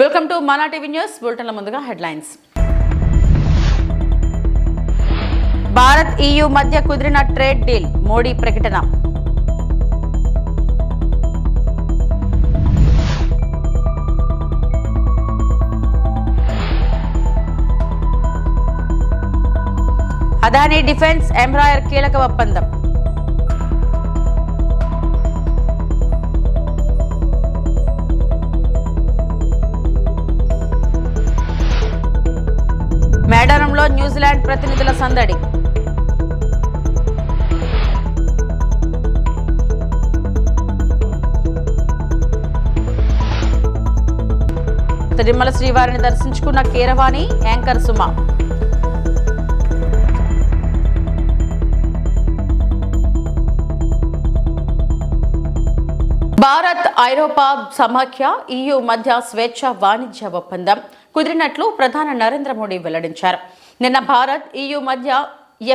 Welcome to మనా TV news. బులెటిన్ల ముందుగా headlines. Bharat EU మధ్య కుదిరిన ట్రేడ్ డీల్, మోడీ ప్రకటన. అదానీ డిఫెన్స్ ఎంబ్రాయర్ కీలక ఒప్పందం. మేడారంలో న్యూజిలాండ్ ప్రతినిధుల సందడి. తిరుమల శ్రీవారిని దర్శించుకున్న కీరవాణి యాంకర్ సుమ. భారత్ ఐరోపా సమాఖ్య EU మధ్య స్వేచ్ఛ వాణిజ్య ఒప్పందం కుదిరినట్లు ప్రధాని నరేంద్ర మోడీ వెల్లడించారు. నిన్న భారత్ EU మధ్య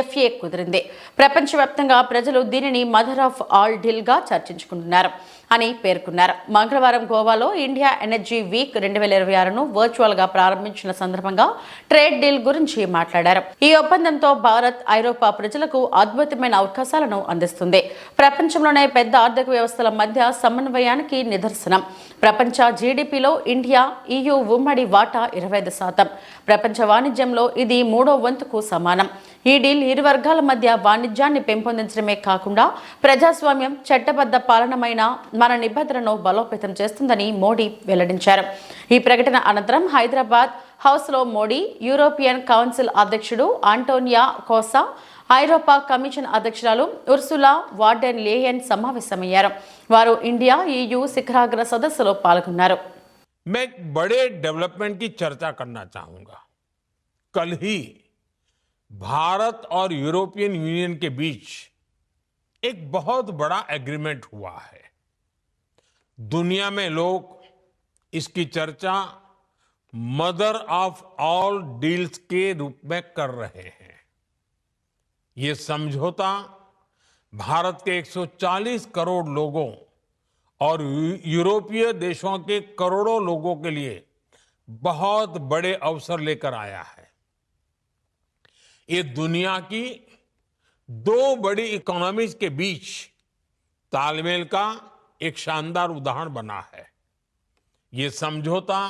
FA కుదిరింది. ప్రపంచవ్యాప్తంగా ప్రజలు దీనిని మదర్ ఆఫ్ ఆల్ డీల్ గా చర్చించుకుంటున్నారు అని పేర్కొన్నారు. మంగళవారం గోవాలో ఇండియా ఎనర్జీ వీక్ 2026ను వర్చువల్ గా ప్రారంభించిన సందర్భంగా ట్రేడ్ డీల్ గురించి మాట్లాడారు. ఈ ఒప్పందంతో భారత్ ఐరోపా ప్రజలకు అద్భుతమైన అవకాశాలను అందిస్తుంది. ప్రపంచంలోనే పెద్ద ఆర్థిక వ్యవస్థల మధ్య సమన్వయానికి నిదర్శనం. ప్రపంచ జీడీపీలో ఇండియా EU ఉమ్మడి వాటా 25%. ప్రపంచ వాణిజ్యంలో ఇది 3వ వంతుకు సమానం. ఈ డీల్ ఇరు వర్గాల మధ్య వాణిజ్యాన్ని పెంపొందించడమే కాకుండా ప్రజాస్వామ్యం, చట్టబద్ధ పాలనమైన మన నిబద్ధతలను బలోపేతం చేస్తుందని మోడీ వెల్లడించారు. ఈ ప్రకటన అనంతరం హైదరాబాద్ హౌస్లో మోడీ యూరోపియన్ కౌన్సిల్ అధ్యక్షుడు ఆంటోనియా కోసా, ఐరోపా కమిషన్ అధ్యక్షురాలు ఉర్సులా వార్డెన్ లేయన్ సమావేశమయ్యారు. వారు ఇండియా EU శిఖరాగ్ర సదస్సులో పాల్గొన్నారు. मैं एक बड़े डेवलपमेंट की चर्चा करना चाहूंगा. कल ही भारत और यूरोपियन यूनियन के बीच एक बहुत बड़ा एग्रीमेंट हुआ है. दुनिया में लोग इसकी चर्चा मदर ऑफ ऑल डील्स के रूप में कर रहे हैं. ये समझौता भारत के 140 करोड़ लोगों और यूरोपीय देशों के करोड़ों लोगों के लिए बहुत बड़े अवसर लेकर आया है. ये दुनिया की दो बड़ी इकोनॉमीज के बीच तालमेल का एक शानदार उदाहरण बना है. ये समझौता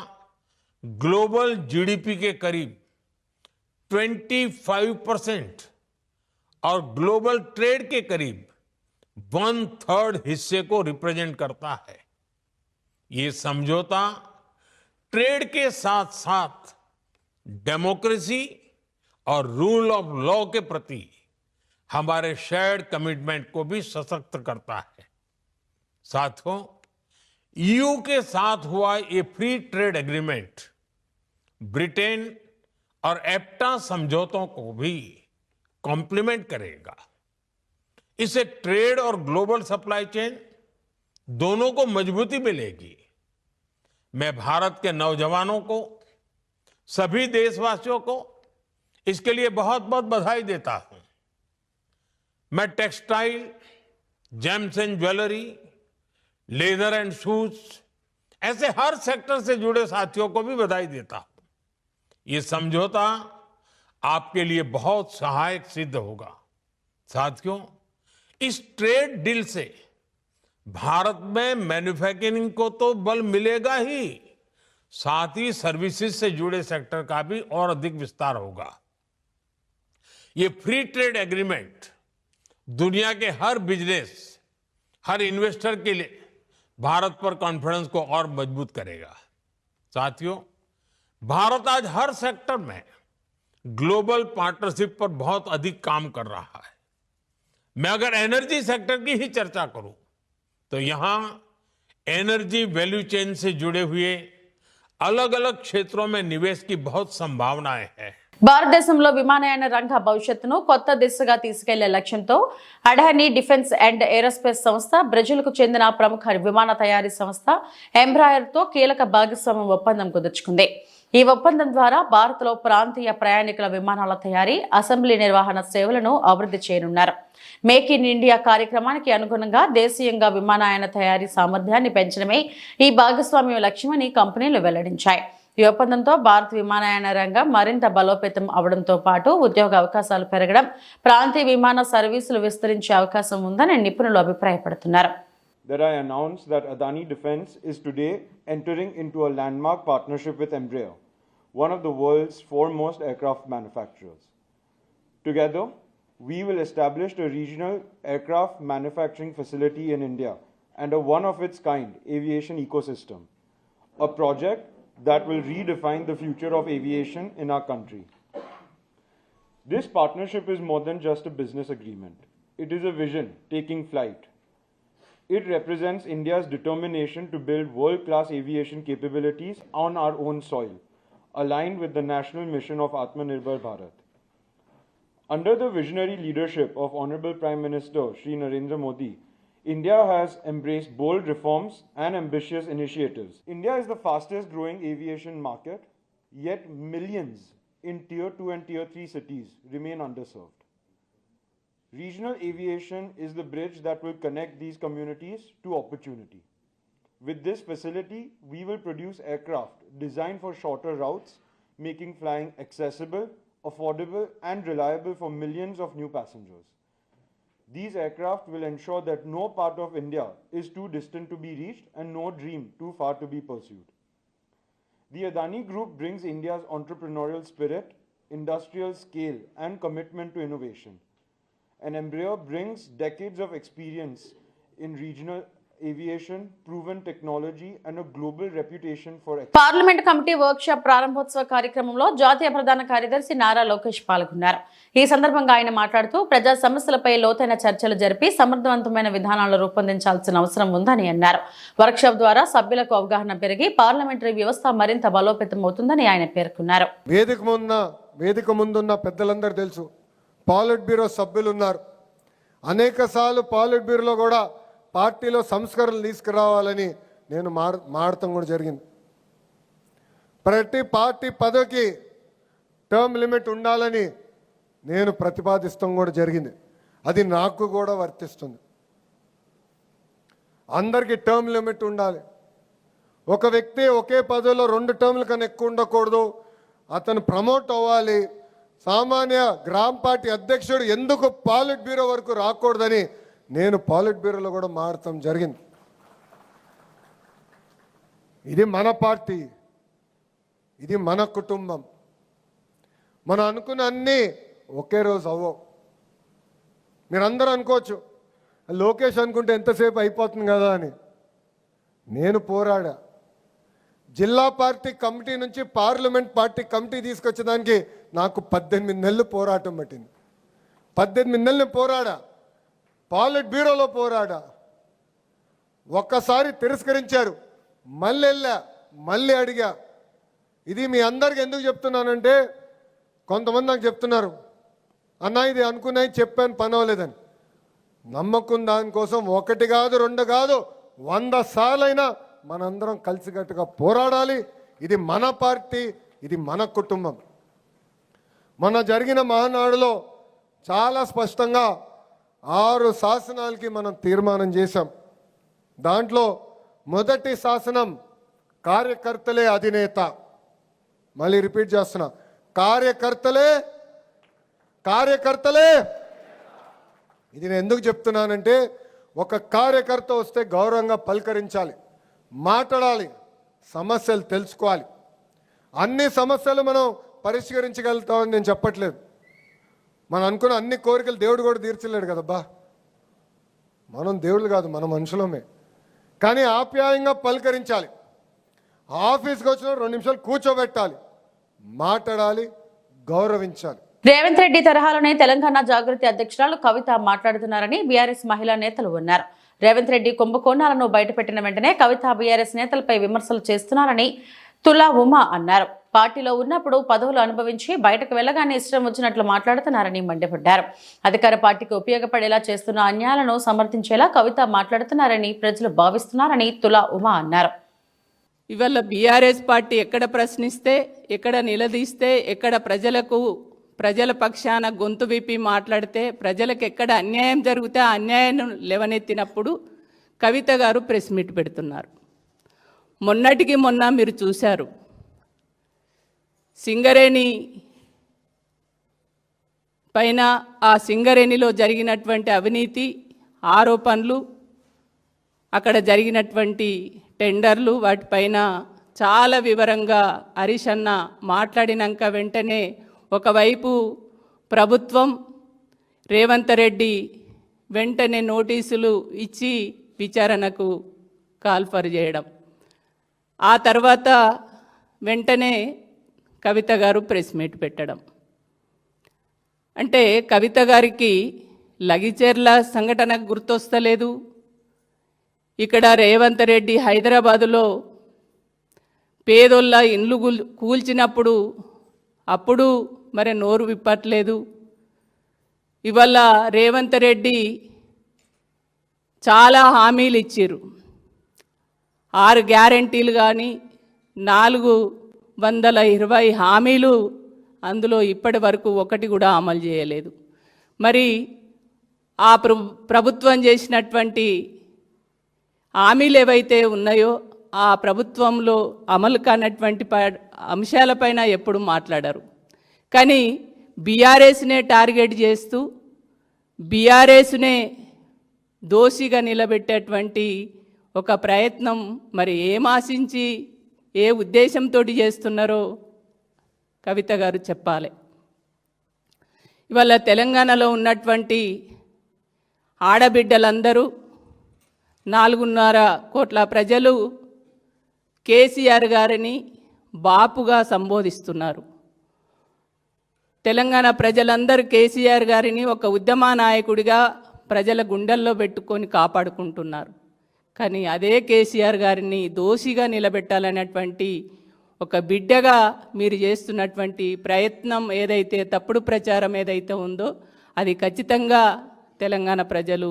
ग्लोबल जीडीपी के करीब 25% और ग्लोबल ट्रेड के करीब 1/3 हिस्से को रिप्रेजेंट करता है. ये समझौता ट्रेड के साथ साथ डेमोक्रेसी और रूल ऑफ लॉ के प्रति हमारे शेयर्ड कमिटमेंट को भी सशक्त करता है. साथियों, EU के साथ हुआ ये फ्री ट्रेड एग्रीमेंट ब्रिटेन और एप्टा समझौतों को भी कॉम्प्लीमेंट करेगा. इससे ट्रेड और ग्लोबल सप्लाई चेन दोनों को मजबूती मिलेगी. मैं भारत के नौजवानों को, सभी देशवासियों को इसके लिए बहुत बहुत बधाई देता हूं. मैं textile, James and jewellery, leather and shoes ऐसे हर सेक्टर से जुड़े साथियों को भी बधाई देता हूं. ये समझौता आपके लिए बहुत सहायक सिद्ध होगा. साथियों, इस ट्रेड डील से भारत में मैन्युफैक्चरिंग को तो बल मिलेगा ही, साथ ही सर्विसेज से जुड़े सेक्टर का भी और अधिक विस्तार होगा. ये फ्री ट्रेड एग्रीमेंट दुनिया के हर बिजनेस, हर इन्वेस्टर के लिए भारत पर कॉन्फिडेंस को और मजबूत करेगा. साथियों, भारत आज हर सेक्टर में ग्लोबल पार्टनरशिप पर बहुत अधिक काम कर रहा है. मैं अगर एनर्जी सेक्टर की ही चर्चा करूं तो यहां एनर्जी वैल्यू चेन से जुड़े हुए अलग अलग क्षेत्रों में निवेश की बहुत संभावनाएं हैं. భారతదేశంలో విమానయాన రంగ భవిష్యత్తును కొత్త దిశగా తీసుకెళ్లే లక్ష్యంతో అడానీ డిఫెన్స్ అండ్ ఏరోస్పేస్ సంస్థ, బ్రెజిల్కు చెందిన ప్రముఖ విమాన తయారీ సంస్థ ఎంబ్రాయర్ తో కీలక భాగస్వామ్య ఒప్పందం కుదుర్చుకుంది. ఈ ఒప్పందం ద్వారా భారత్లో ప్రాంతీయ ప్రయాణికుల విమానాల తయారీ, అసెంబ్లీ నిర్వహణ సేవలను అభివృద్ధి చేయనున్నారు. మేక్ ఇన్ ఇండియా కార్యక్రమానికి అనుగుణంగా దేశీయంగా విమానయాన తయారీ సామర్థ్యాన్ని పెంచడమే ఈ భాగస్వామ్యం లక్ష్యమని కంపెనీలు వెల్లడించాయి. ఈ ఒప్పందంతో భారత్ విమానయాన రంగం మరింత బలోపేతం అవడంతో పాటు ఉద్యోగ అవకాశాలు పెరగడం, ప్రాంతీయ విమాన సర్వీసులు విస్తరించే అవకాశం ఉందని నిపుణులు అభిప్రాయపడుతున్నారు. That I announce that Adani Defence is today entering into a landmark partnership with Embraer, one of the world's foremost aircraft manufacturers. Together, we will establish a regional aircraft manufacturing facility in India and a one-of-its-kind aviation ecosystem, a project that will redefine the future of aviation in our country. This partnership is more than just a business agreement. It is a vision taking flight. It represents India's determination to build world-class aviation capabilities on our own soil, aligned with the national mission of Atmanirbhar Bharat. Under the visionary leadership of Honorable Prime Minister Shri Narendra Modi, India has embraced bold reforms and ambitious initiatives. India is the fastest growing aviation market, yet millions in Tier 2 and Tier 3 cities remain underserved. Regional aviation is the bridge that will connect these communities to opportunity. With this facility, we will produce aircraft designed for shorter routes, making flying accessible, affordable, and reliable for millions of new passengers. These aircraft will ensure that no part of India is too distant to be reached and no dream too far to be pursued. The Adani Group brings India's entrepreneurial spirit, industrial scale, and commitment to innovation. And Embraer brings decades of experience in regional aviation, proven technology, and a global reputation for excellence. Parliament committee workshop ప్రారంభోత్సవ కార్యక్రమంలో జాతీయ ప్రధాన కార్యదర్శి నారా లోకేష్ పాల్గొన్నారు. ఈ సందర్భంగా ఆయన మాట్లాడుతూ ప్రజా సమస్యలపై లోతైన చర్చలు జరిపి సమర్థవంతమైన విధానాలు రూపొందించాల్సిన అవసరం ఉందని అన్నారు. వర్క్షాప్ ద్వారా సభ్యులకు అవగాహన పెరిగి పార్లమెంటరీ వ్యవస్థ మరింత బలోపేతం అవుతుందని ఆయన పేర్కొన్నారు. వేదిక ముందున్న పెద్దలందరూ తెలుసు, పాలిట్ బ్యూరో సభ్యులు ఉన్నారు. అనేకసార్లు పాలిట్ బ్యూరోలో కూడా పార్టీలో సంస్కరణలు తీసుకురావాలని నేను మాడటం కూడా జరిగింది. ప్రతి పార్టీ పదవికి టర్మ్ లిమిట్ ఉండాలని నేను ప్రతిపాదిస్తాం కూడా జరిగింది. అది నాకు కూడా వర్తిస్తుంది. అందరికీ టర్మ్ లిమిట్ ఉండాలి. ఒక వ్యక్తి ఒకే పదవిలో 2 టర్మ్ల కన్నా ఎక్కువ ఉండకూడదు. అతను ప్రమోట్ అవ్వాలి. సామాన్య గ్రామ పార్టీ అధ్యక్షుడు ఎందుకు పాలిట్ బ్యూరో వరకు రాకూడదని నేను పాలిట్ బ్యూరోలో కూడా మారటం జరిగింది. ఇది మన పార్టీ, ఇది మన కుటుంబం. మనం అనుకున్న అన్నీ ఒకే రోజు అవ్వవు. మీరందరూ అనుకోవచ్చు, లోకేష్ అనుకుంటే ఎంతసేపు అయిపోతుంది కదా అని. నేను పోరాడా. జిల్లా పార్టీ కమిటీ నుంచి పార్లమెంట్ పార్టీ కమిటీ తీసుకొచ్చేదానికి నాకు 18 నెలలు పోరాటం పట్టింది. 18 నెలలు పోరాడా. పాలిట్ బ్యూరోలో పోరాడా. ఒక్కసారి తిరస్కరించారు, మళ్ళీ అడిగా. ఇది మీ అందరికి ఎందుకు చెప్తున్నానంటే, కొంతమంది నాకు చెప్తున్నారు, అన్నా ఇది అనుకున్నాయి చెప్పాను పని అవ్వలేదని. నమ్మకం దానికోసం 1 కాదు 2 కాదు 100 సార్లైనా మనందరం కలిసికట్టుగా పోరాడాలి. ఇది మన పార్టీ, ఇది మన కుటుంబం. మొన్న జరిగిన మహానాడులో చాలా స్పష్టంగా 6 శాసనాలకి మనం తీర్మానం చేశాం. దాంట్లో మొదటి శాసనం కార్యకర్తలే అధినేత. మళ్ళీ రిపీట్ చేస్తున్నా, కార్యకర్తలే. ఇది నేను ఎందుకు చెప్తున్నానంటే, ఒక కార్యకర్త వస్తే గౌరవంగా పలకరించాలి, మాట్లాడాలి, సమస్యలు తెలుసుకోవాలి. అన్ని సమస్యలు మనం పరిష్కరించగలుగుతామని నేను చెప్పట్లేదు. మనం అనుకున్న అన్ని కోరికలు దేవుడు కూడా తీర్చలేడు కదబ్బా. మనం దేవుళ్ళు కాదు, మన మనుషులమే. కానీ ఆప్యాయంగా పలకరించాలి. ఆఫీస్కి వచ్చిన 2 నిమిషాలు కూర్చోబెట్టాలి, మాట్లాడాలి, గౌరవించాలి. రేవంత్ రెడ్డి తరహాలోనే తెలంగాణ జాగృతి అధ్యక్షురాలు కవిత మాట్లాడుతున్నారని బీఆర్ఎస్ మహిళా నేతలు అన్నారు. రేవంత్ రెడ్డి కుంభకోణాలను బయటపెట్టిన వెంటనే కవిత బీఆర్ఎస్ నేతలపై విమర్శలు చేస్తున్నారని తులా ఉమా అన్నారు. పార్టీలో ఉన్నప్పుడు పదవులు అనుభవించి బయటకు వెళ్లగానే ఇష్టం వచ్చినట్లు మాట్లాడుతున్నారని మండిపడ్డారు. అధికార పార్టీకి ఉపయోగపడేలా చేస్తున్న అన్యాయాలను సమర్థించేలా కవిత మాట్లాడుతున్నారని ప్రజలు భావిస్తున్నారని తులా ఉమా అన్నారు. ఇవాళ బీఆర్ఎస్ పార్టీ ఎక్కడ ప్రశ్నిస్తే, ఎక్కడ నిలదీస్తే, ఎక్కడ ప్రజల పక్షాన గొంతు విప్పి మాట్లాడితే, ప్రజలకు ఎక్కడ అన్యాయం జరిగితే ఆ అన్యాయాన్ని లేవనెత్తినప్పుడు కవిత గారు ప్రెస్ మీట్ పెడుతున్నారు. మొన్నటికి మొన్న మీరు చూశారు, సింగరేణి పైన ఆ సింగరేణిలో జరిగినటువంటి అవినీతి ఆరోపణలు, అక్కడ జరిగినటువంటి టెండర్లు, వాటిపైన చాలా వివరంగా హరీష్ అన్న మాట్లాడినాక వెంటనే ఒకవైపు ప్రభుత్వం రేవంత్ రెడ్డి వెంటనే నోటీసులు ఇచ్చి విచారణకు కాల్ఫర్ చేయడం, ఆ తర్వాత వెంటనే కవిత గారు ప్రెస్ మీట్ పెట్టడం. అంటే కవిత గారికి లగిచెర్ల సంఘటన గుర్తొస్తలేదు, ఇక్కడ రేవంత్ రెడ్డి హైదరాబాదులో పేదోళ్ళ ఇండ్లు కూల్చినప్పుడు అప్పుడు మరి నోరు విప్పట్లేదు. ఇవాళ రేవంత్ రెడ్డి చాలా హామీలు ఇచ్చారు, 6 గ్యారెంటీలు కానీ 420 హామీలు, అందులో ఇప్పటి వరకు ఒకటి కూడా అమలు చేయలేదు. మరి ఆ ప్రభుత్వం చేసినటువంటి హామీలు ఏవైతే ఉన్నాయో ఆ ప్రభుత్వంలో అమలు కానటువంటి అంశాలపైన ఎప్పుడు మాట్లాడారు. కానీ బీఆర్ఎస్నే టార్గెట్ చేస్తూ బీఆర్ఎస్నే దోషిగా నిలబెట్టేటువంటి ఒక ప్రయత్నం మరి ఏం ఆశించి ఏ ఉద్దేశంతో చేస్తున్నారో కవిత గారు చెప్పాలి. ఇవాళ తెలంగాణలో ఉన్నటువంటి ఆడబిడ్డలందరూ 4.5 కోట్ల ప్రజలు కేసీఆర్ గారిని బాపుగా సంబోధిస్తున్నారు. తెలంగాణ ప్రజలందరూ కేసీఆర్ గారిని ఒక ఉద్యమ నాయకుడిగా ప్రజల గుండెల్లో పెట్టుకొని కాపాడుకుంటున్నారు. కానీ అదే కేసీఆర్ గారిని దోషిగా నిలబెట్టాలనేటువంటి ఒక బిడ్డగా మీరు చేస్తున్నటువంటి ప్రయత్నం ఏదైతే, తప్పుడు ప్రచారం ఏదైతే ఉందో అది ఖచ్చితంగా తెలంగాణ ప్రజలు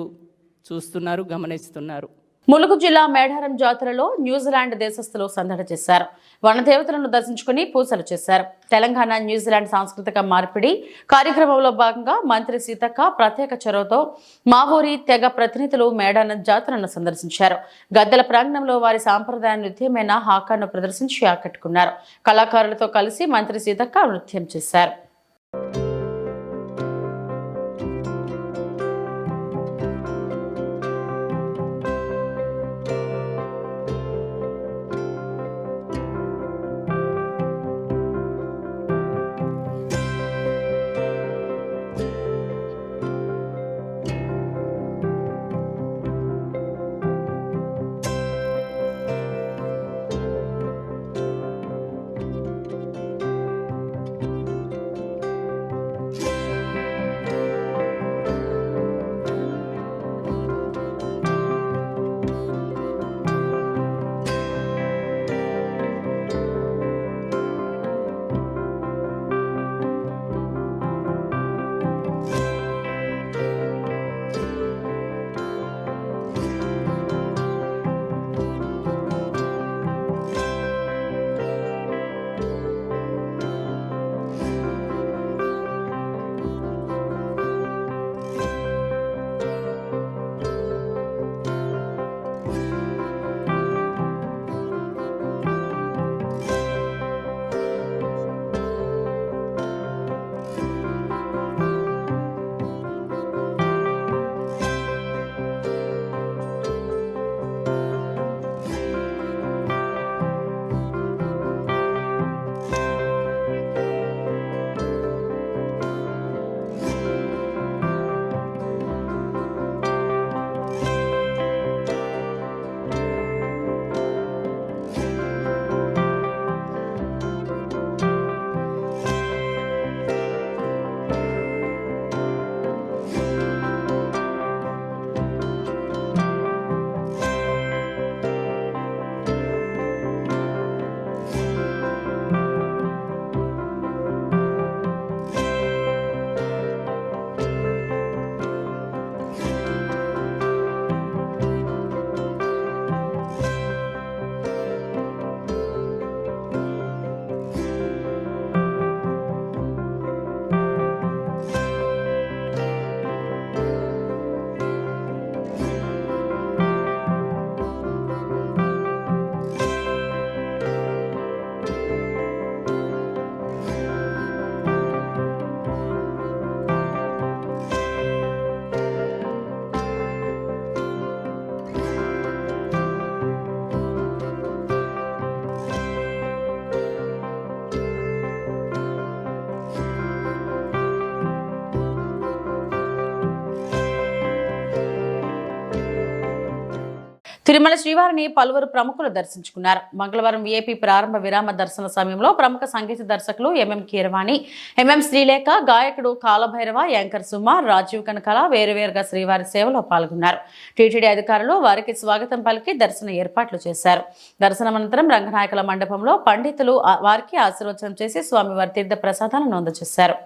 చూస్తున్నారు, గమనిస్తున్నారు. ములుగు జిల్లా మేడారం జాతరలో న్యూజిలాండ్ దేశస్థులు సందడి చేశారు. వనదేవతలను దర్శించుకుని పూజలు చేశారు. తెలంగాణ న్యూజిలాండ్ సాంస్కృతిక మార్పిడి కార్యక్రమంలో భాగంగా మంత్రి సీతక్క ప్రత్యేక చొరవతో మా ఊరి తెగ ప్రతినిధులు మేడారం జాతరను సందర్శించారు. గద్దెల ప్రాంగణంలో వారి సాంప్రదాయ నృత్యమైన హాకాను ప్రదర్శించి ఆకట్టుకున్నారు. కళాకారులతో కలిసి మంత్రి సీతక్క నృత్యం చేశారు. తిరుమల శ్రీవారిని పలువురు ప్రముఖులు దర్శించుకున్నారు. మంగళవారం వీఐపీ ప్రారంభ విరామ దర్శన సమయంలో ప్రముఖ సంగీత దర్శకులు ఎంఎం కీరవాణి, ఎంఎం శ్రీలేఖ, గాయకుడు కాలభైరవ, యాంకర్ సుమ, రాజీవ్ కనకాల వేరువేరుగా శ్రీవారి సేవలో పాల్గొన్నారు. టీటీడీ అధికారులు వారికి స్వాగతం పలికి దర్శన ఏర్పాట్లు చేశారు. దర్శనానంతరం రంగనాయకుల మండపంలో పండితులు వారికి ఆశీర్వచనం చేసి స్వామివారి తీర్థ ప్రసాదాలను అందజేశారు.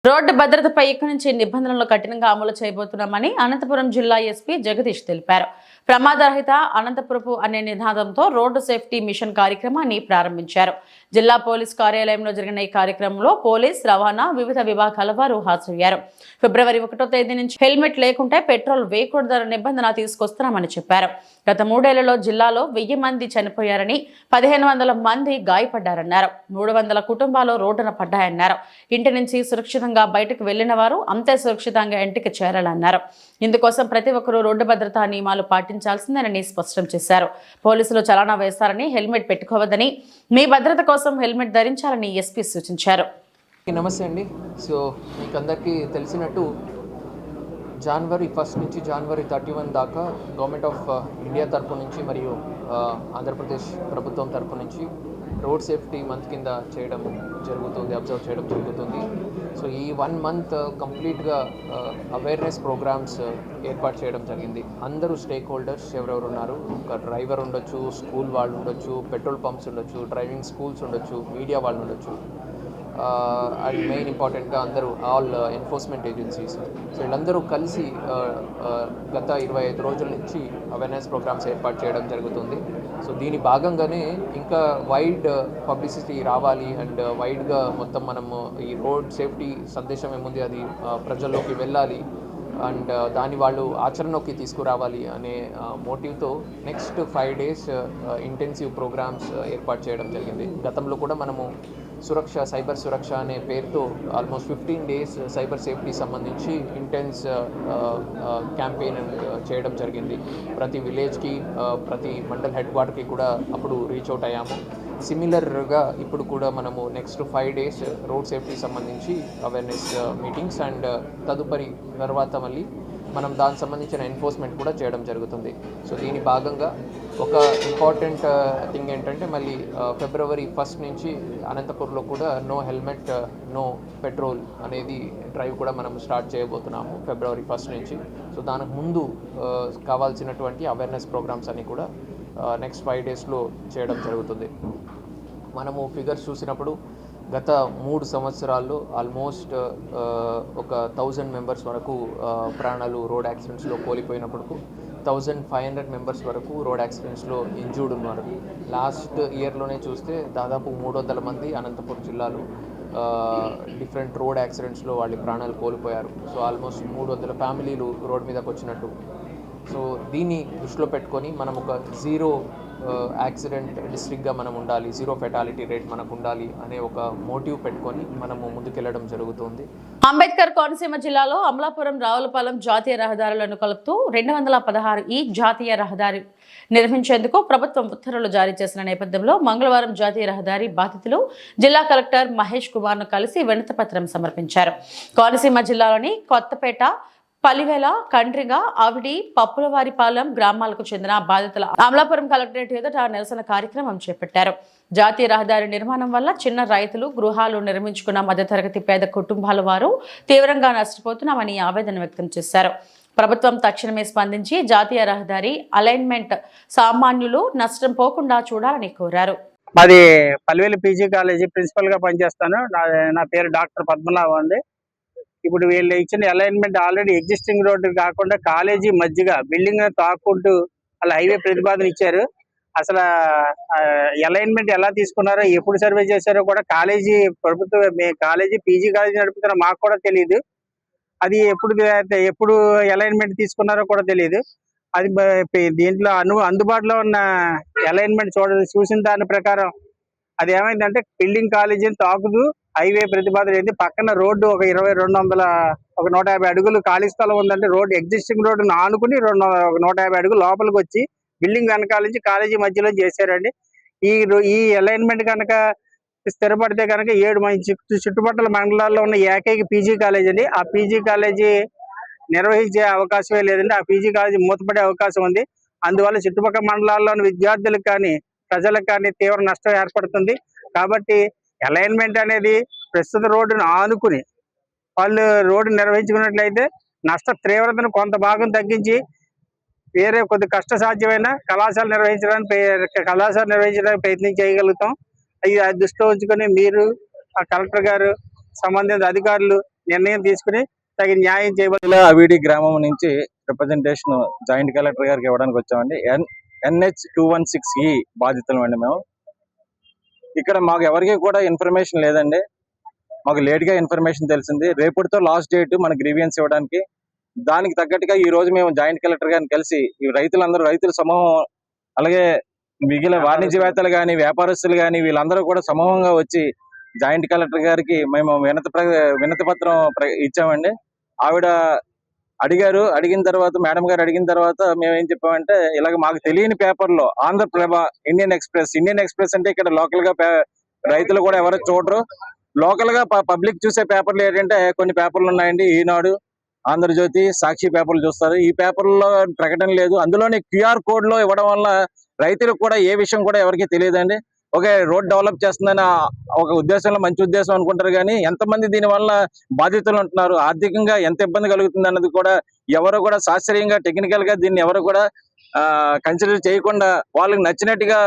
రోడ్డు భద్రతపై ఇక్కడి నుంచి నిబంధనలు కఠినంగా అమలు చేయబోతున్నామని అనంతపురం జిల్లా ఎస్పీ జగదీష్ తెలిపారు. ప్రమాదరహిత అనంతపురపు అనే నినాదంతో రోడ్డు సేఫ్టీ మిషన్ కార్యక్రమాన్ని ప్రారంభించారు. జిల్లా పోలీస్ కార్యాలయంలో జరిగిన ఈ కార్యక్రమంలో పోలీస్, రవాణా, వివిధ విభాగాల వారు హాజరయ్యారు. ఫిబ్రవరి 1వ తేదీ నుంచి హెల్మెట్ లేకుంటే పెట్రోల్ వేయకూడదన్న నిబంధన తీసుకొస్తున్నామని చెప్పారు. గత 3 ఏళ్లలో జిల్లాలో 1000 మంది చనిపోయారని, 1500 మంది గాయపడ్డారన్నారు. 300 కుటుంబాలు రోడ్డున పడ్డాయన్నారు. ఇంటి నుంచి సురక్షితంగా బయటకు వెళ్లిన వారు అంతే సురక్షితంగా ఇంటికి చేరాలన్నారు. ఇందుకోసం ప్రతి ఒక్కరూ రోడ్డు భద్రతా నియమాలు పాటించాల్సిందేనని స్పష్టం చేశారు. పోలీసులు చలానా వేస్తారని, హెల్మెట్ పెట్టుకోవద్దని, మీ భద్రత కోసం హెల్మెట్ ధరించాలని ఎస్పీ సూచించారు. నమస్తే అండి. సో మీకు అందరికీ తెలిసినట్టు జనవరి 1 నుంచి జనవరి 31 దాకా గవర్నమెంట్ ఆఫ్ ఇండియా తరపు నుంచి మరియు ఆంధ్రప్రదేశ్ ప్రభుత్వం తరపు నుంచి రోడ్ సేఫ్టీ మంత్ కింద అబ్జర్వ్ చేయడం జరుగుతుంది. సో ఈ 1 మంత్ కంప్లీట్గా అవేర్నెస్ ప్రోగ్రామ్స్ ఏర్పాటు చేయడం జరిగింది. అందరూ స్టేక్ హోల్డర్స్ ఎవరెవరు ఉన్నారు, ఒక డ్రైవర్ ఉండొచ్చు, స్కూల్ వాళ్ళు ఉండొచ్చు, పెట్రోల్ పంప్స్ ఉండొచ్చు, డ్రైవింగ్ స్కూల్స్ ఉండొచ్చు, మీడియా వాళ్ళు ఉండొచ్చు, అండ్ మెయిన్ ఇంపార్టెంట్గా అందరూ ఆల్ ఎన్ఫోర్స్మెంట్ ఏజెన్సీస్. సో వీళ్ళందరూ కలిసి గత 25 రోజుల నుంచి అవేర్నెస్ ప్రోగ్రామ్స్ ఏర్పాటు చేయడం జరుగుతుంది. సో దీని భాగంగానే ఇంకా వైడ్ పబ్లిసిటీ రావాలి అండ్ వైడ్గా మొత్తం మనము ఈ రోడ్ సేఫ్టీ సందేశం ఏముంది అది ప్రజల్లోకి వెళ్ళాలి అండ్ దాన్ని వాళ్ళు ఆచరణలోకి తీసుకురావాలి అనే మోటివ్తో నెక్స్ట్ 5 days ఇంటెన్సివ్ ప్రోగ్రామ్స్ ఏర్పాటు చేయడం జరిగింది. గతంలో కూడా మనము సైబర్ సురక్ష అనే పేరుతో ఆల్మోస్ట్ 15 days సైబర్ సేఫ్టీ సంబంధించి ఇంటెన్స్ క్యాంపెయిన్ చేయడం జరిగింది. ప్రతి విలేజ్కి, ప్రతి మండల్ హెడ్ క్వార్టర్కి కూడా అప్పుడు రీచ్ అవుట్ అయ్యాము. సిమిలర్గా ఇప్పుడు కూడా మనము నెక్స్ట్ 5 days రోడ్ సేఫ్టీ సంబంధించి అవేర్నెస్ మీటింగ్స్ అండ్ తదుపరి తర్వాత మళ్ళీ మనం దానికి సంబంధించిన ఎన్ఫోర్స్మెంట్ కూడా చేయడం జరుగుతుంది. సో దీని భాగంగా ఒక ఇంపార్టెంట్ థింగ్ ఏంటంటే మళ్ళీ ఫిబ్రవరి 1 నుంచి అనంతపూర్లో కూడా నో హెల్మెట్ నో పెట్రోల్ అనేది డ్రైవ్ కూడా మనం స్టార్ట్ చేయబోతున్నాము ఫిబ్రవరి 1 నుంచి. సో దానికి ముందు కావాల్సినటువంటి అవేర్నెస్ ప్రోగ్రామ్స్ అన్నీ కూడా నెక్స్ట్ 5 daysలో చేయడం జరుగుతుంది. మనము ఫిగర్స్ చూసినప్పుడు గత 3 సంవత్సరాల్లో ఆల్మోస్ట్ ఒక 1000 మెంబర్స్ వరకు ప్రాణాలు రోడ్ యాక్సిడెంట్స్లో కోల్పోయినప్పుడు 1500 మెంబర్స్ వరకు రోడ్ యాక్సిడెంట్స్లో ఇంజూర్డ్ ఉన్నారు. లాస్ట్ ఇయర్లోనే చూస్తే దాదాపు 300 మంది అనంతపురం జిల్లాలో డిఫరెంట్ రోడ్ యాక్సిడెంట్స్లో వాళ్ళ ప్రాణాలు కోల్పోయారు. సో ఆల్మోస్ట్ 300 ఫ్యామిలీలు రోడ్ మీదకి వచ్చినట్టు. సో దీన్ని దృష్టిలో పెట్టుకొని మనం ఒక జీరో యాక్సిడెంట్ డిస్ట్రిక్ట్గా మనం ఉండాలి, జీరో ఫెటాలిటీ రేట్ మనకు ఉండాలి అనే ఒక మోటివ్ పెట్టుకొని మనము ముందుకెళ్ళడం జరుగుతుంది. అంబేద్కర్ కోనసీమ జిల్లాలో అమలాపురం రావులపాలెం జాతీయ రహదారులను కలుపుతూ 216 ఈ జాతీయ రహదారి నిర్మించేందుకు ప్రభుత్వం ఉత్తర్వులు జారీ చేసిన నేపథ్యంలో మంగళవారం జాతీయ రహదారి బాధితులు జిల్లా కలెక్టర్ మహేష్ కుమార్ను కలిసి వినతిపత్రం సమర్పించారు. కోనసీమ జిల్లాలోని కొత్తపేట, పలివెల, కండ్రిగ, ఆవిడి, పప్పులవారిపాలెం గ్రామాలకు చెందిన బాధితుల అమలాపురం కలెక్టరేట్ ఎదుట నిరసన కార్యక్రమం చేపట్టారు. జాతీయ రహదారి నిర్మాణం వల్ల చిన్న రైతులు, గృహాలు నిర్మించుకున్న మధ్యతరగతి పేద కుటుంబాల వారు తీవ్రంగా నష్టపోతున్నామని ఆవేదన వ్యక్తం చేశారు. ప్రభుత్వం తక్షణమే స్పందించి జాతీయ రహదారి అలైన్మెంట్ సామాన్యులు నష్టం పోకుండా చూడాలని కోరారు. మాది పల్వేలు పీజీ కాలేజీ ప్రిన్సిపల్ గా పనిచేస్తాను. నా పేరు డాక్టర్ పద్మనాభం అండి. ఇప్పుడు వీళ్ళు ఇచ్చిన అలైన్మెంట్ ఆల్రెడీ ఎగ్జిస్టింగ్ రోడ్డు కాకుండా కాలేజీ మధ్యగా బిల్డింగ్ తాకుంటూ అలా హైవే ప్రతిపాదన ఇచ్చారు. అసలు అలైన్మెంట్ ఎలా తీసుకున్నారో, ఎప్పుడు సర్వే చేశారో కూడా కాలేజీ కాలేజీ పీజీ కాలేజీ నడుపుతున్న మాకు కూడా తెలియదు. అది ఎప్పుడు అలైన్మెంట్ తీసుకున్నారో కూడా తెలియదు. అది దీంట్లో అందుబాటులో ఉన్న అలైన్మెంట్ చూసిన దాని ప్రకారం అది ఏమైందంటే బిల్డింగ్ కాలేజీని తాకుతూ హైవే ప్రతిపాదన ఏంటి, పక్కన రోడ్డు ఒక 150 అడుగులు ఖాళీ స్థలం ఉందంటే రోడ్డు ఎగ్జిస్టింగ్ రోడ్డు ఆనుకుని 150 అడుగులు లోపలికి వచ్చి బిల్డింగ్ వెనకాల నుంచి కాలేజీ మధ్యలో చేశారండి. ఈ అలైన్మెంట్ కనుక స్థిరపడితే కనుక 7 చుట్టుపక్కల మండలాల్లో ఉన్న ఏకైక పీజీ కాలేజీ అండి. ఆ పీజీ కాలేజీ నిర్వహించే అవకాశమే లేదండి. ఆ పీజీ కాలేజీ మూతపడే అవకాశం ఉంది. అందువల్ల చుట్టుపక్కల మండలాల్లోని విద్యార్థులకు కానీ ప్రజలకు కానీ తీవ్ర నష్టం ఏర్పడుతుంది. కాబట్టి అలైన్మెంట్ అనేది ప్రస్తుత రోడ్డును ఆనుకుని వాళ్ళు రోడ్డు నిర్వహించుకున్నట్లయితే నష్ట తీవ్రతను కొంత భాగం తగ్గించి వేరే కొద్ది కష్టసాధ్యమైన కళాశాల నిర్వహించడానికి ప్రయత్నం చేయగలుగుతాం. ఇది దృష్టిలో ఉంచుకొని మీరు, ఆ కలెక్టర్ గారు, సంబంధిత అధికారులు నిర్ణయం తీసుకుని తగిన న్యాయం చేయబడి అవిడి గ్రామం నుంచి రిప్రజెంటేషన్ జాయింట్ కలెక్టర్ గారికి ఇవ్వడానికి వచ్చామండి. NH216E బాధితులం అండి మేము. ఇక్కడ మాకు ఎవరికి కూడా ఇన్ఫర్మేషన్ లేదండి. మాకు లేట్గా ఇన్ఫర్మేషన్ తెలిసింది. రేపటితో లాస్ట్ డేట్ మన గ్రీవియన్స్ ఇవ్వడానికి. దానికి తగ్గట్టుగా ఈ రోజు మేము జాయింట్ కలెక్టర్ గారిని కలిసి ఈ రైతుల సమూహం, అలాగే మిగిలిన వాణిజ్యవేత్తలు కానీ వ్యాపారస్తులు కానీ వీళ్ళందరూ కూడా సమూహంగా వచ్చి జాయింట్ కలెక్టర్ గారికి మేము వినతి పత్రం ఇచ్చామండి. ఆవిడ అడిగిన తర్వాత మేడం గారు అడిగిన తర్వాత మేము ఏం చెప్పామంటే, ఇలాగ మాకు తెలియని పేపర్లో ఆంధ్రప్రభ, ఇండియన్ ఎక్స్ప్రెస్ అంటే ఇక్కడ లోకల్ గా రైతులు కూడా ఎవరు చూడరు. లోకల్ గా పబ్లిక్ చూసే పేపర్లు ఏంటంటే కొన్ని పేపర్లు ఉన్నాయండి. ఈనాడు, ఆంధ్రజ్యోతి, సాక్షి పేపర్లు చూస్తారు. ఈ పేపర్లో ప్రకటన లేదు. అందులోని QR కోడ్ లో ఇవ్వడం వల్ల రైతులకు కూడా ఏ విషయం కూడా ఎవరికి తెలియదండి. ఒక రోడ్ డెవలప్ చేస్తుందని ఒక ఉద్దేశంలో మంచి ఉద్దేశం అనుకుంటారు, కానీ ఎంతమంది దీని వల్ల బాధితులు ఉంటున్నారు, ఆర్థికంగా ఎంత ఇబ్బంది కలుగుతుంది అన్నది కూడా ఎవరు కూడా శాస్త్రీయంగా టెక్నికల్ గా దీన్ని ఎవరు కూడా కన్సిడర్ చేయకుండా వాళ్ళకి నచ్చినట్టుగా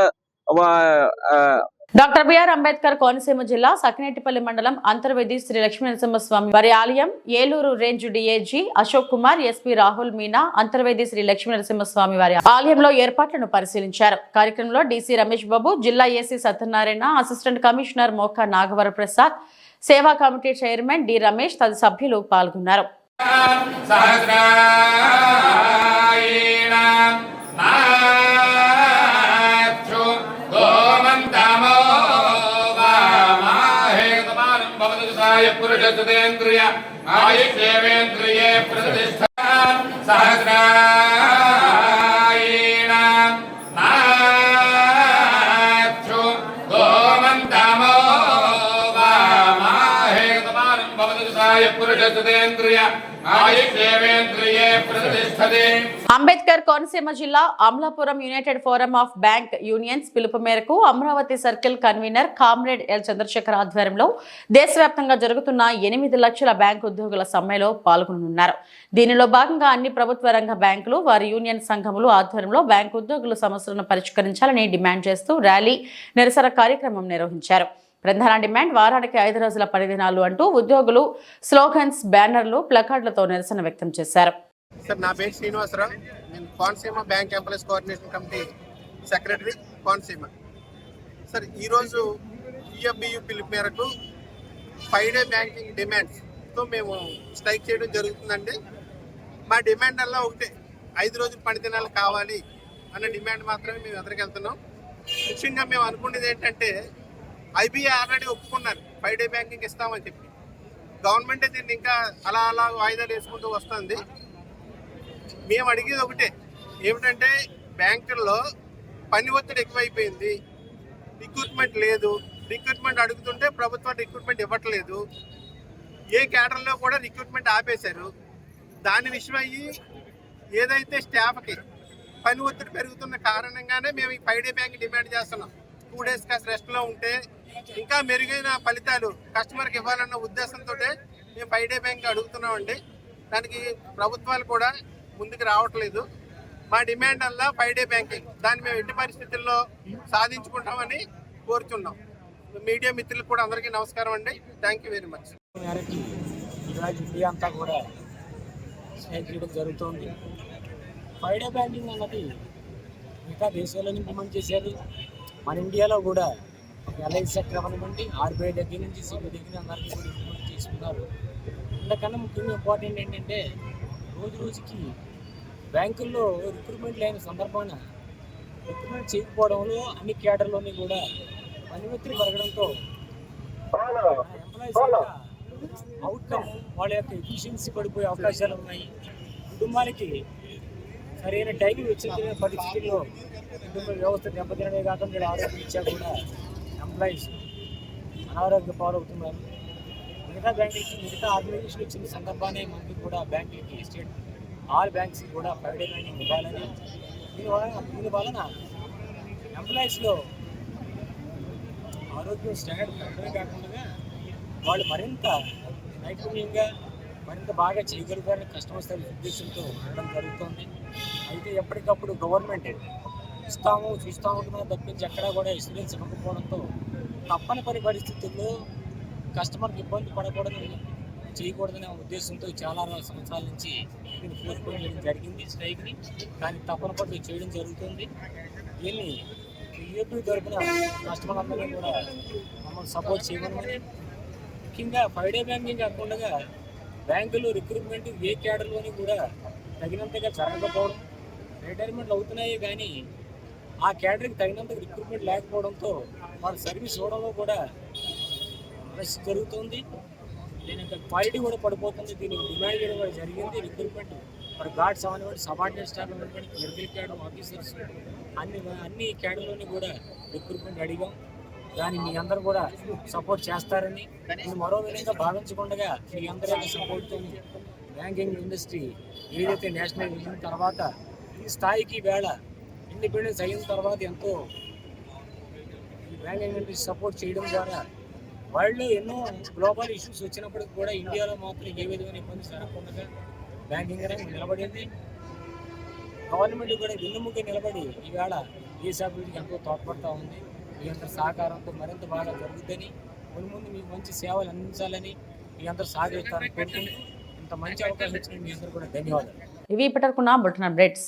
డాక్టర్ బిఆర్ అంబేద్కర్ కోనసీమ జిల్లా సకినేటిపల్లి మండలం అంతర్వేది శ్రీ లక్ష్మీనరసింహస్వామి వారి ఆలయం, Eluru range DAG Ashok Kumar, SP Rahul Meena Antarvedi Shri Lakshminarasimhaswamy వారి ఆలయంలో ఏర్పాట్లను పరిశీలించారు. కార్యక్రమంలో DC రమేష్ బాబు, జిల్లా AC సత్యనారాయణ, అసిస్టెంట్ కమిషనర్ మోకా నాగవర ప్రసాద్, సేవా కమిటీ చైర్మన్ D రమేష్ తదితర సభ్యులు పాల్గొన్నారు. పురుషేంద్రియ ఆయుష్యేంద్రియే ప్రతిష్ఠ సహస్రాయణ నాచ్చు గోమంతమో వామాహేతమానం భవతి సాయ పురుషేంద్రియ ఆయుష్యేంద్రియే ప్రతిష్ఠతే. అంబేద్కర్ కోనసీమ జిల్లా Amalapuram united forum of bank unions పిలుపు మేరకు Amaravati circle convener comrade L Chandrasekhar ఆధ్వర్యంలో దేశవ్యాప్తంగా జరుగుతున్న 8 లక్షల బ్యాంకు ఉద్యోగుల సమ్మెలో పాల్గొనున్నారు. దీనిలో భాగంగా అన్ని ప్రభుత్వ రంగ బ్యాంకులు వారి యూనియన్ సంఘములు ఆధ్వర్యంలో బ్యాంకు ఉద్యోగుల సమస్యలను పరిష్కరించాలని డిమాండ్ చేస్తూ ర్యాలీ, నిరసన కార్యక్రమం నిర్వహించారు. ప్రధాన డిమాండ్ వారానికి 5 రోజుల పని దినాలు అంటూ ఉద్యోగులు స్లోగన్స్, బ్యానర్లు, ప్లకార్డులతో నిరసన వ్యక్తం చేశారు. సార్, నా పేరు శ్రీనివాసరావు. నేను Konaseema bank employees coordination committee secretary Konaseema. Sir, ఈరోజు EFBU పిలుపు మేరకు 5 డే బ్యాంకింగ్ డిమాండ్స్తో మేము స్ట్రైక్ చేయడం జరుగుతుందండి. మా డిమాండ్ అలా ఒకటే, 5 రోజులు పనిదినాలు కావాలి అన్న డిమాండ్ మాత్రమే మేము ఎదురుకెళ్తున్నాం. ముఖ్యంగా మేము అనుకునేది ఏంటంటే ఐబీఐ ఆల్రెడీ ఒప్పుకున్నారు 5 డే బ్యాంకింగ్ ఇస్తామని చెప్పి. గవర్నమెంటే దీన్ని ఇంకా అలా వాయిదాలు వేసుకుంటూ వస్తుంది. మేము అడిగేది ఒకటే, ఏమిటంటే బ్యాంకుల్లో పని ఒత్తిడి ఎక్కువైపోయింది, రిక్రూట్మెంట్ లేదు. రిక్రూట్మెంట్ అడుగుతుంటే ప్రభుత్వం రిక్రూట్మెంట్ ఇవ్వట్లేదు. ఏ క్యాడర్లో కూడా రిక్రూట్మెంట్ ఆపేశారు. దాని విషయం అయ్యి ఏదైతే స్టాఫ్కి పని ఒత్తిడి పెరుగుతున్న కారణంగానే మేము ఈ 5 డే బ్యాంక్ డిమాండ్ చేస్తున్నాం. 2 days కాస్త రెస్ట్లో ఉంటే ఇంకా మెరుగైన ఫలితాలు కస్టమర్కి ఇవ్వాలన్న ఉద్దేశంతో మేము 5 డే బ్యాంక్ అడుగుతున్నామండి. దానికి ప్రభుత్వాలు కూడా ముందుకు రావట్లేదు. మా డిమాండ్ వల్ల 5 డే బ్యాంకింగ్ దాన్ని మేము ఎట్టి పరిస్థితుల్లో సాధించుకుంటామని కోరుతున్నాం. మీడియా మిత్రులకు కూడా అందరికీ నమస్కారం అండి. Thank you very much. ఈరోజు ఇండియా అంతా కూడా స్ట్రైక్ చేయడం జరుగుతుంది. 5 డే బ్యాంకింగ్ అన్నది మిగతా దేశాల్లో ఇంప్లిమెంట్ చేశారు. మన ఇండియాలో కూడా ఎల్ఐసి సెక్టర్ అవ్వనివ్వండి, ఆర్బీఐ దగ్గర నుంచి సిబిఐ దగ్గర అందరికీ కూడా ఇంప్లిమెంట్ చేసుకున్నారు. అందుకన్నా ముఖ్యంగా ఇంపార్టెంట్ ఏంటంటే రోజుకి బ్యాంకుల్లో రిక్రూట్మెంట్ లేని సందర్భాన రిక్రూట్మెంట్ చేయకపోవడంలో అన్ని క్యాడర్లోని కూడా పని ఒత్తిడి పెరగడంతో ఎంప్లాయీస్ యొక్క అవుట్కమ్ వాళ్ళ యొక్క ఎఫిషియన్సీ పడిపోయే అవకాశాలు ఉన్నాయి. కుటుంబాలకి సరైన టైం వచ్చిన పరిస్థితుల్లో కుటుంబ వ్యవస్థ దెబ్బతినడే కాకుండా వీళ్ళ ఆరోగ్యం ఇచ్చా కూడా ఎంప్లాయీస్ అనారోగ్య పాలవుతున్నారు. మిగతా బ్యాంకులకి మిగతా ఆర్గనైజేషన్ ఇచ్చిన సందర్భాన్ని మనకి కూడా బ్యాంకులకి స్టేట్ ఆల్ బ్యాంక్స్కి కూడా 5 డే బ్యాంకింగ్ ఇవ్వాలని, దీని వలన ఎంప్లాయీస్లో ఆరోగ్యం స్టాండర్డ్ పెరగడమే కాకుండా వాళ్ళు మరింత నైపుణ్యంగా మరింత బాగా చేయగలుగుతారని కస్టమర్ సర్వీస్ ఉద్దేశంతో ఉండడం జరుగుతుంది. అయితే ఎప్పటికప్పుడు గవర్నమెంట్ ఇస్తాము చూస్తాము ఉంటుందని తప్పించి ఎక్కడా కూడా ఇన్సూరెన్స్ ఇవ్వకపోవడంతో తప్పనిసరి పరిస్థితుల్లో కస్టమర్కి ఇబ్బంది పడకూడదని చేయకూడదనే ఉద్దేశంతో చాలా సంవత్సరాల నుంచి దీన్ని పోస్ట్పోన్ చేయడం జరిగింది స్ట్రైక్ని. కానీ తప్పనిసరి చేయడం జరుగుతుంది. దీన్ని ఏపీ తరఫున కస్టమర్ అందరినీ కూడా మమ్మల్ని సపోర్ట్ చేయమని, ముఖ్యంగా 5 డే బ్యాంకింగ్ కాకుండా బ్యాంకులు రిక్రూట్మెంట్ ఏ క్యాడర్లోని కూడా తగినంతగా జరగకపోవడం, రిటైర్మెంట్లు అవుతున్నాయి కానీ ఆ క్యాడర్కి తగినంత రిక్రూట్మెంట్ లేకపోవడంతో వాళ్ళ సర్వీస్ ఇవ్వడంలో కూడా రష్ జరుగుతుంది. దీని యొక్క క్వాలిటీ కూడా పడిపోతుంది. దీనికి డిమాండ్ చేయడం కూడా జరిగింది. రిక్రూట్మెంట్ మరి గార్డ్స్ అవనివ్వండి, సబార్డినేట్ స్టాఫ్ అవ్వండి, క్లరికల్ క్యాడర్ ఆఫీసర్స్ అన్ని క్యాడర్లోని కూడా రిక్రూట్మెంట్ అడిగాం. దాన్ని మీ అందరూ కూడా సపోర్ట్ చేస్తారని, నేను మరో విధంగా భావించకుండా మీ అందరి యొక్క సపోర్ట్తో బ్యాంకింగ్ ఇండస్ట్రీ ఏదైతే నేషనల్ వెళ్ళిన తర్వాత ఈ స్థాయికి వేళ ఇండిపెండెన్స్ అయిన తర్వాత ఎంతో ఈ బ్యాంకింగ్ ఇండస్ట్రీ సపోర్ట్ చేయడం ద్వారా వరల్డ్లో ఎన్నో గ్లోబల్ ఇష్యూస్ వచ్చినప్పటికి కూడా ఇండియాలో మాత్రం ఏ విధమైన ఇబ్బంది జరగకుండా బ్యాంకింగ్ రంగం నిలబడింది. గవర్నమెంట్ కూడా వెన్నుముక నిలబడి ఈవేళ దేశాభివృద్ధికి ఎంతో తోడ్పడుతూ ఉంది. మీ అందరి సహకారంతో మరింత బాగా జరుగుతుందని, ముందు మీకు మంచి సేవలు అందించాలని మీ అందరూ సహకరిస్తారని కోరుకుంటూ ఇంత మంచి అవకాశం ఇచ్చిన మీ అందరూ కూడా ధన్యవాదాలు. ఇవి ఇప్పటివరకు నా బులెటిన్ అప్డేట్స్.